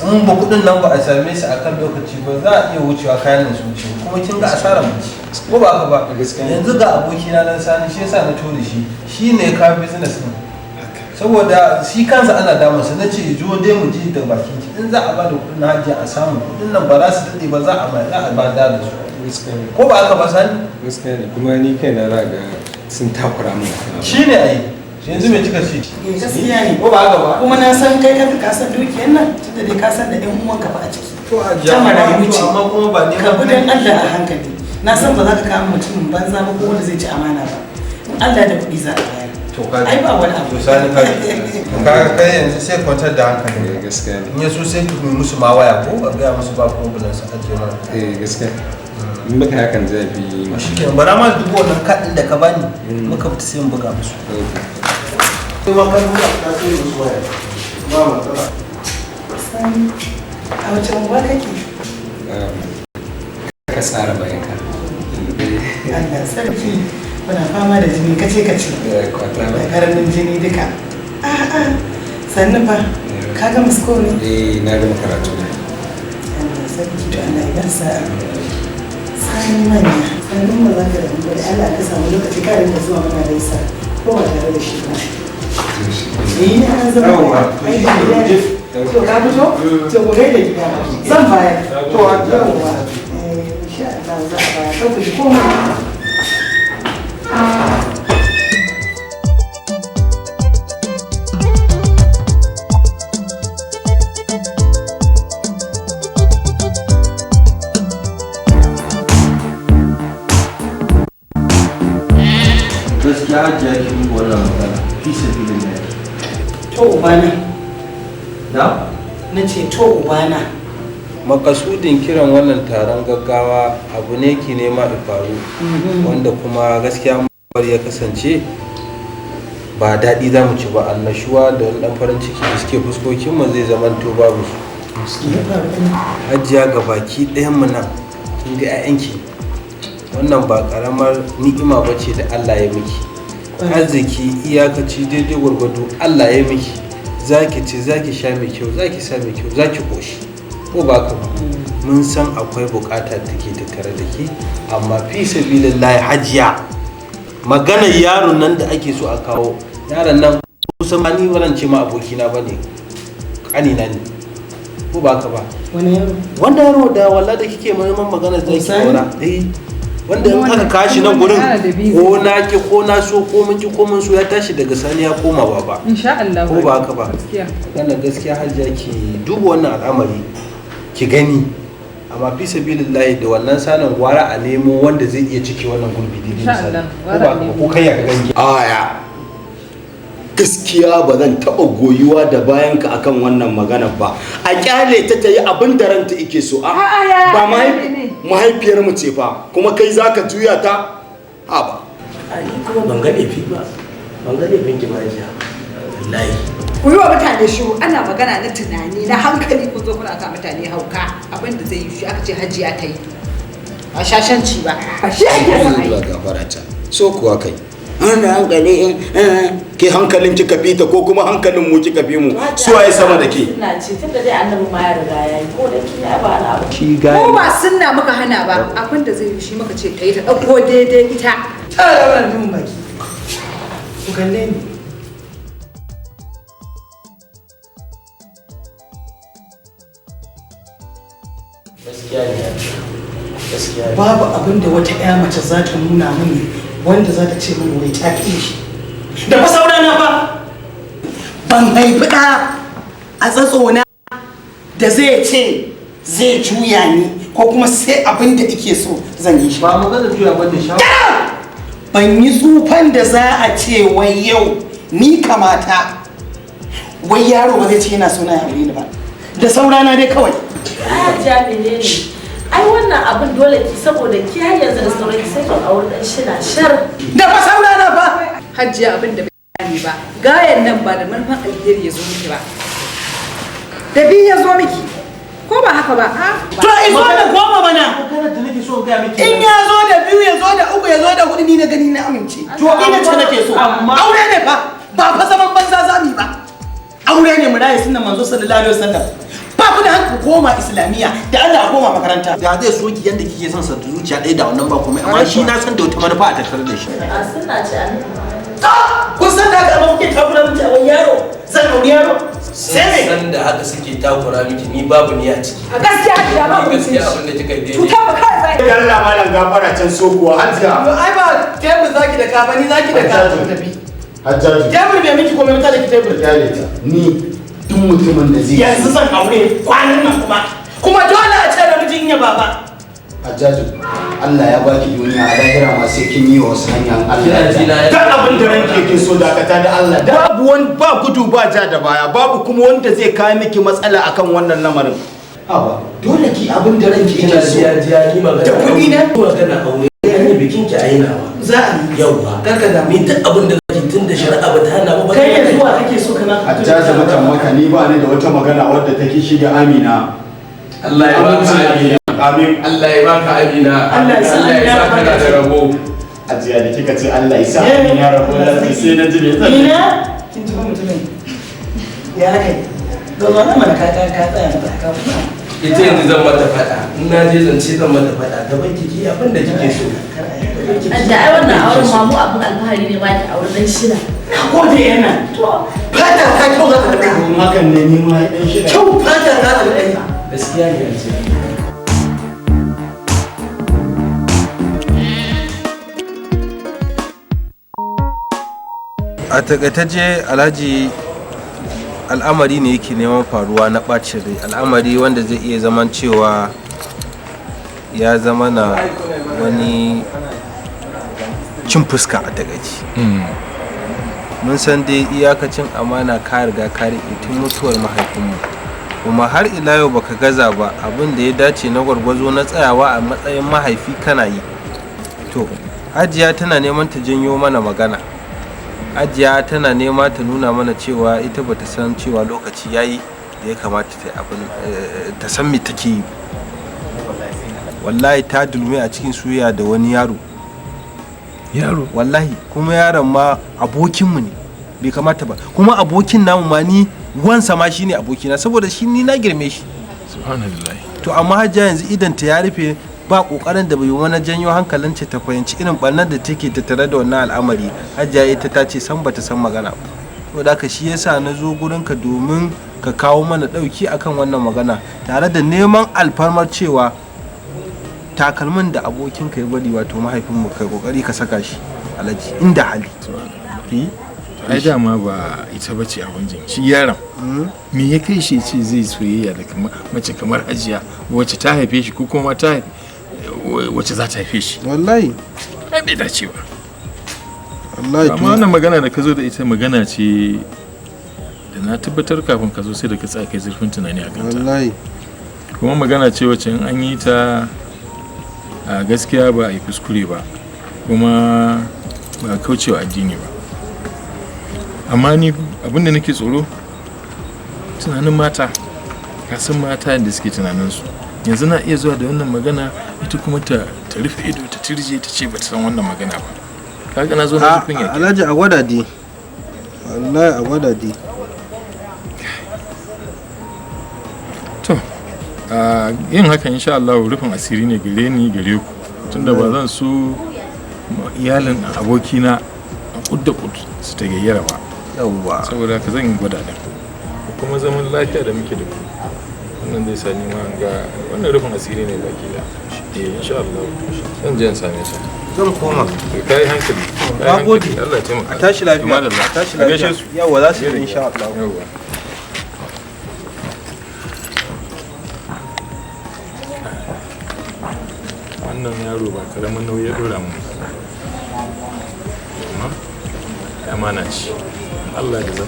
in ba kudin nan ba a same su akan lokaci ba za a iya wucewa kayan nan su wuce kuma kin ga asarar mu ko ba haka ba yanzu ga abokina nan Sani shi yasa na tura shi ne ka business din saboda shi kansa ana damun sa nace zo dai mu ji da bakin ki in za a ba da kudin hajji a samu kudin nan ba za su dade ba za a ba da su ko ba haka ba Sani gaskiya ne kuma ni kai na raga sun takura min shine ai yanzu me kika ce gaskiya ne ko ba haka ba kuma na san kai ka san dukiyar nan tunda dai ka san da ɗan uwanka ba a ciki to a jama'a amma kuma ba ne ka bi dan Allah a hankali na san ba za ka kama mutumin banza ba ko wanda zai ci amana ba in Allah da kuɗi za a bayar to ka ai ba wani abu to Sani ka kai yanzu sai kwantar da hankali gaskiya ne in yaso sai ku musu ma waya ko ba ga musu ba ko bulan sa ake ma gaskiya in baka hakan zai fi shi kenan bara ma duk wannan kadin da ka bani muka fita sai mu buga musu kuma kan buga ka sai musu waya ba matsala Sani a wace unguwa kake ka tsara bayan ka Allah sarki muna fama da jini kace da karamin jini duka a'a sannu fa ka ga musko ne na gama karatu ne Allah sarki to Allah ya barsa Sani manya sannu ma za ka da mu da Allah ka samu lokaci ka rinka zuwa mana gaisa ko ba tare da shi ba ne an zama ai da to ka fito to ku gaida gida zan bayar to yawa insha Allah za a bayar to ku ji komai gaskiya hajiya ki yi wannan magana fi sabilin da to ubana na ce to ubana makasudin kiran wannan taron gaggawa abu ne ki nema faru wanda kuma gaskiya bar ya kasance ba daɗi za mu ci ba annashuwa da ɗan farin ciki da suke fuskokin mu zai zama to babu su hajiya ga baki ɗayan mu nan kin ga 'ya'yanki wannan ba karamar ni'ima ba ce da Allah ya miki arziki iyakaci daidai gwargwado Allah ya miki zaki ci zaki sha mai kyau zaki sa mai kyau zaki koshi ko ba ka ba mun san akwai bukata da take tattare da ke amma fi sabilillahi hajiya maganar yaron nan da ake so a kawo yaron nan kusan ma ni wannan ce ma abokina bane kanina ne ko ba ka ba wani yaro wanda yaro da wallahi da kike neman magana zaki aura wanda in aka kashi nan gurin ko na ki ko na so ko mun ki ko mun so ya tashi daga Sani ya koma baba insha Allah ko ba haka ba wannan gaskiya hajiya ki duba wannan al'amari ki gani amma fi sabilillahi da wannan sanan gwara a nemo wanda zai iya cike wannan gurbi dai misali ko ba ko kai ya gani aya gaskiya ba zan taɓa goyuwa da bayanka akan wannan magana ba a kyale ta yi abin da ranta ike so ba mahaifiyar mu ce fa kuma kai zaka juya ta ha ba kuma ban ga laifi ba ban ga laifin ki ba jiya wallahi ku yi wa mutane shiru ana magana na tunani na hankali ku zo kuna ka mutane hauka abin da zai yi shi aka ce hajiya ta yi a shashanci ba a shi ake Allah ya gafara ta so kuwa kai ana hankali ke hankalin kika fi ta ko kuma hankalin mu kika fi mu su waye sama da ke ina ce tunda dai annabi ma ya riga yayi ko da ki ya ba na abu shi ga ko ba sunna muka hana ba abin da zai yi shi muka ce ta yi ta dauko daidai ita ta da wannan baki ku kalle ni gaskiya babu abin da wata ƴa mace za ta nuna mini wanda za ta ce mini wai ta ƙi shi da fa saurana fa ban haifi ɗa a tsatsona da zai ce zai juya ni ko kuma sai abin da ike so zan yi shi ba magana juya ba da shawara ban yi tsufan da za a ce wai yau ni kamata wai yaro ba zai ce yana so na aure ni ba da saurana dai kawai ai jami'e ne ai wannan abin dole ki saboda ki har yanzu da sauran sai ki aure dan shina shar da fa saurana fa hajiya abin da bai ba gayan nan ba da manufan alheri ya zo miki ba da biyu ya zo miki ko ba haka ba to in zo da goma mana magana da nake so ga miki in ya zo da biyu ya zo da uku ya zo da hudu ni na gani na amince to ina ce nake so aure ne fa ba fa zaman banza zami ba aure ne mu rayu sunnan manzo sallallahu alaihi wasallam ba ku da ku koma islamiyya da Allah koma makaranta. Da zai so ki yanda kike son sa zuciya ɗaya da wannan ba komai amma shi na san da wata manufa a tattare da shi. A suna ce a Kun san da haka amma kuke takura miki a wani yaro? Zan auri yaro? Sai me? San da haka suke takura miki ni babu ni a ciki. A gaskiya hajiya ba mu gaskiya abin da kika yi cuta ba kai zai. Da Allah malam gafara can so kuwa hajja. Ai ba tebur zaki da ka ba ni zaki da ka tafi. Hajjaju. Tebur bai miki komai mata da ki tebur. Ni duk mutumin da zai Yanzu zan aure kwanan nan kuma dole a ce da mijin ya baba. Hajjaju, Allah ya baki duniya a lahira ma sai kin yi wa wasu hanyar Allah. Duk abin da ranke yake so dakata da Allah. Babu wani ba gudu ba ja da baya, babu kuma wanda zai kawo miki matsala akan wannan lamarin. Haba, dole ki abin da ranke yake so. Ni magana. Da kuɗi na? Magana aure. An yi bikin ki a yi nawa. Za a yi. Yauwa. Karka da Ni duk abin da zaki tun da shari'a ba ta hana ba. kai yanzu wa kake so kana. Hajjaju mutan maka ni ba ni da wata magana wadda take shige Amina. Allah ya baka Amina. Amin. Allah ya baka Amina. Allah ya sa ya kana da rabo. Ajiya da kika ce Allah ya sa Amina ya rabu da sai na ji ne. Ina? Kin ji mutumin. Ya kai. Dozo na mana ka tsaya mata ka fita. Ita yanzu zan mata faɗa. In na je zance zan mata faɗa. Gaban kiki abin da kike so. da ai wannan auren mamu abin alfahari ne ba ki aure dan shida. Ko da yana. To fata ka kyau za ka da. Hakan ne ni ma dan shi. Kyau fata za ka da. Gaskiya ne a ce. A takaitace Alhaji al'amari ne yake neman faruwa na ɓacin rai, al'amari wanda zai iya zaman cewa ya zama na wani cin fuska a takaici. Mun san dai iyakacin amana ka riga ka riƙe tun mutuwar mahaifinmu, kuma har ila yau baka gaza ba, abin da ya dace na gwargwazo na tsayawa a matsayin mahaifi kana yi. To Hajiya tana neman ta janyo mana magana, Hajiya tana nema ta nuna mana cewa ita bata san cewa lokaci yayi da ya kamata ta yi abin ta san me take yi. Wallahi ta dulme a cikin soyayya da wani yaro wallahi, kuma yaron ma abokinmu ne, bai kamata ba, kuma abokin namu ma ni wansa ma shine abokina, saboda shi ni na girme shi. Subhanallah. To amma Hajiya yanzu idan ta ya rufe, ba kokarin da bai wani janyo hankalin ta fahimci irin barnar da take tattare da wannan al'amari. Hajiya ita ta ce san bata san magana ba, to da shi yasa na zo gurin ka domin ka kawo mana dauki akan wannan magana, tare da neman alfarmar cewa takalmin da abokin ka ya bari, wato mahaifinmu, kai kokari ka saka shi Alhaji inda hali. Ai dama ba ita bace abin jin shi yaron. Me ya kai shi ce zai soyayya da mace kamar Hajiya wacce ta haife shi ko kuma ta wacce za ta haife shi? Wallahi ai bai dace ba. wallahi. Amma wannan magana da ka zo da ita magana ce da na tabbatar kafin ka zo sai da ka tsaya kai zurfin tunani a kanta. Wallahi kuma magana ce wacce in an yi ta a gaskiya ba a yi kuskure ba, kuma ba a kaucewa addini ba. Amma ni abinda nake tsoro tunanin mata, ka san mata da suke tunaninsu. Yanzu na iya zuwa da wannan magana ita kuma ta rufe ido ta tirje ta ce ba ta san wannan magana ba. Kaga na zo na rufin yake. Alhaji a gwada dai, wallahi a gwada dai. To yin haka insha Allah rufin asiri ne gare ni gare ku, tunda ba zan so iyalin abokina kudda kud su ta gayyara ba. Yawwa, saboda haka zan gwada da kuma zaman lafiya da muke da ku, wannan zai sani ma ga wannan rufin asiri ne baki da insha Allah zan je in same ta. zan koma. Kai hankali. Na gode. Allah ya taimaka. A tashi lafiya. A tashi lafiya. Yawwa za su yi insha Allah. Yawwa. Wannan yaro ba karamin nauyi ya dora mun. Amma amana ce. Allah da zan